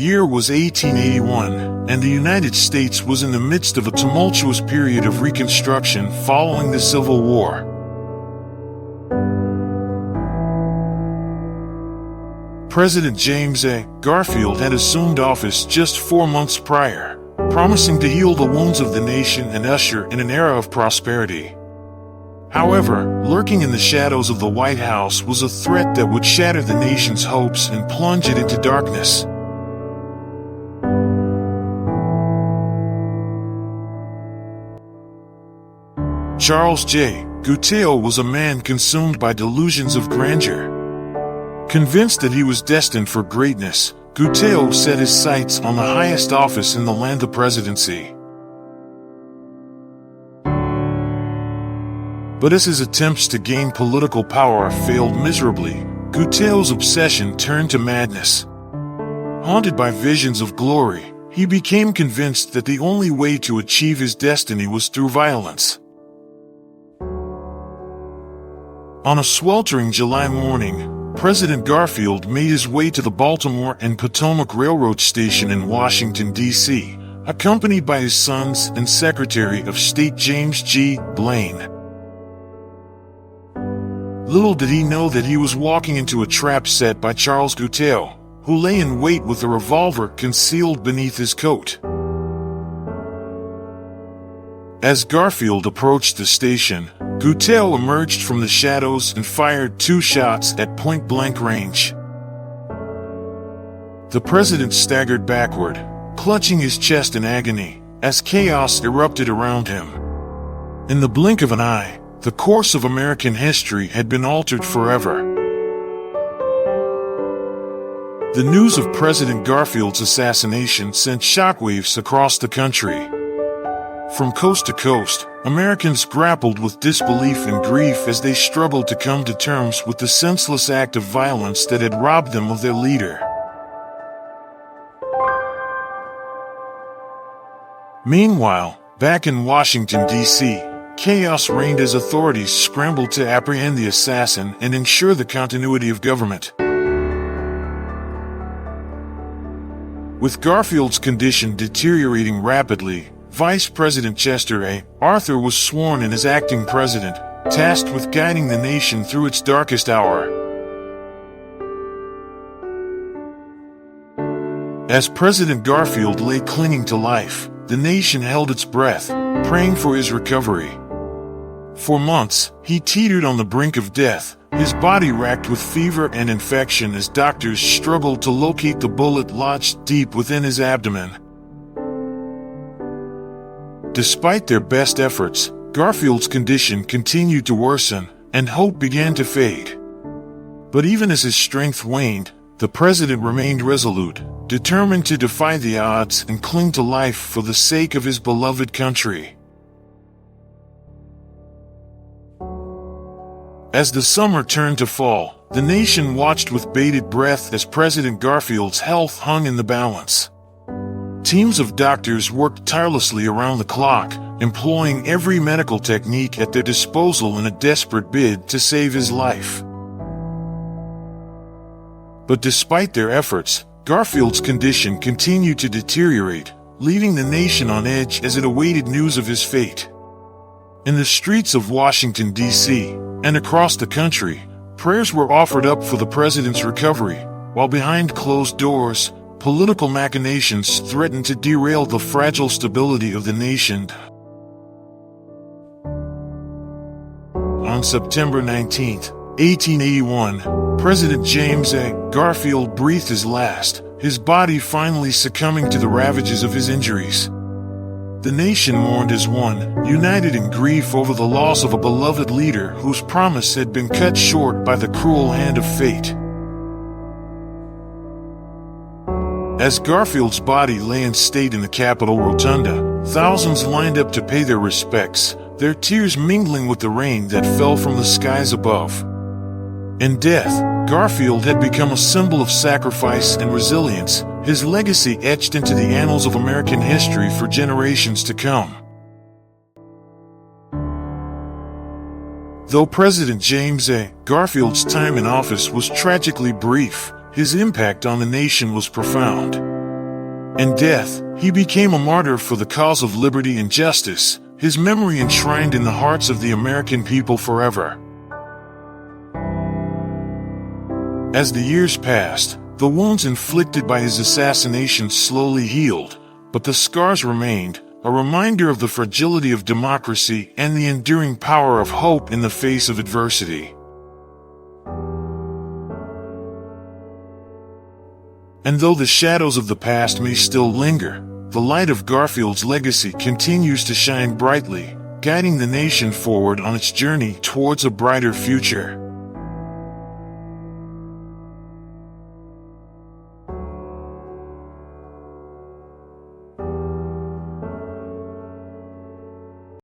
year was 1881, and the United States was in the midst of a tumultuous period of Reconstruction following the Civil War. President James A. Garfield had assumed office just 4 months prior, promising to heal the wounds of the nation and usher in an era of prosperity. However, lurking in the shadows of the White House was a threat that would shatter the nation's hopes and plunge it into darkness. Charles J. Gutierrez was a man consumed by delusions of grandeur. Convinced that he was destined for greatness, Gutierrez set his sights on the highest office in the land, the presidency. But as his attempts to gain political power failed miserably, Gutierrez's obsession turned to madness. Haunted by visions of glory, he became convinced that the only way to achieve his destiny was through violence. On a sweltering July morning, President Garfield made his way to the Baltimore and Potomac Railroad Station in Washington, D.C., accompanied by his sons and Secretary of State James G. Blaine. Little did he know that he was walking into a trap set by Charles Gutierrez, who lay in wait with a revolver concealed beneath his coat. As Garfield approached the station, Gutierrez emerged from the shadows and fired 2 shots at point-blank range. The president staggered backward, clutching his chest in agony, as chaos erupted around him. In the blink of an eye, the course of American history had been altered forever. The news of President Garfield's assassination sent shockwaves across the country. From coast to coast, Americans grappled with disbelief and grief as they struggled to come to terms with the senseless act of violence that had robbed them of their leader. Meanwhile, back in Washington, D.C., chaos reigned as authorities scrambled to apprehend the assassin and ensure the continuity of government. With Garfield's condition deteriorating rapidly, Vice President Chester A. Arthur was sworn in as acting president, tasked with guiding the nation through its darkest hour. As President Garfield lay clinging to life, the nation held its breath, praying for his recovery. For months, he teetered on the brink of death, his body racked with fever and infection as doctors struggled to locate the bullet lodged deep within his abdomen. Despite their best efforts, Garfield's condition continued to worsen, and hope began to fade. But even as his strength waned, the president remained resolute, determined to defy the odds and cling to life for the sake of his beloved country. As the summer turned to fall, the nation watched with bated breath as President Garfield's health hung in the balance. Teams of doctors worked tirelessly around the clock, employing every medical technique at their disposal in a desperate bid to save his life. But despite their efforts, Garfield's condition continued to deteriorate, leaving the nation on edge as it awaited news of his fate. In the streets of Washington, D.C., and across the country, prayers were offered up for the president's recovery, while behind closed doors, political machinations threatened to derail the fragile stability of the nation. On September 19, 1881, President James A. Garfield breathed his last, his body finally succumbing to the ravages of his injuries. The nation mourned as one, united in grief over the loss of a beloved leader whose promise had been cut short by the cruel hand of fate. As Garfield's body lay in state in the Capitol Rotunda, thousands lined up to pay their respects, their tears mingling with the rain that fell from the skies above. In death, Garfield had become a symbol of sacrifice and resilience, his legacy etched into the annals of American history for generations to come. Though President James A. Garfield's time in office was tragically brief, his impact on the nation was profound. In death, he became a martyr for the cause of liberty and justice, his memory enshrined in the hearts of the American people forever. As the years passed, the wounds inflicted by his assassination slowly healed, but the scars remained, a reminder of the fragility of democracy and the enduring power of hope in the face of adversity. And though the shadows of the past may still linger, the light of Garfield's legacy continues to shine brightly, guiding the nation forward on its journey towards a brighter future.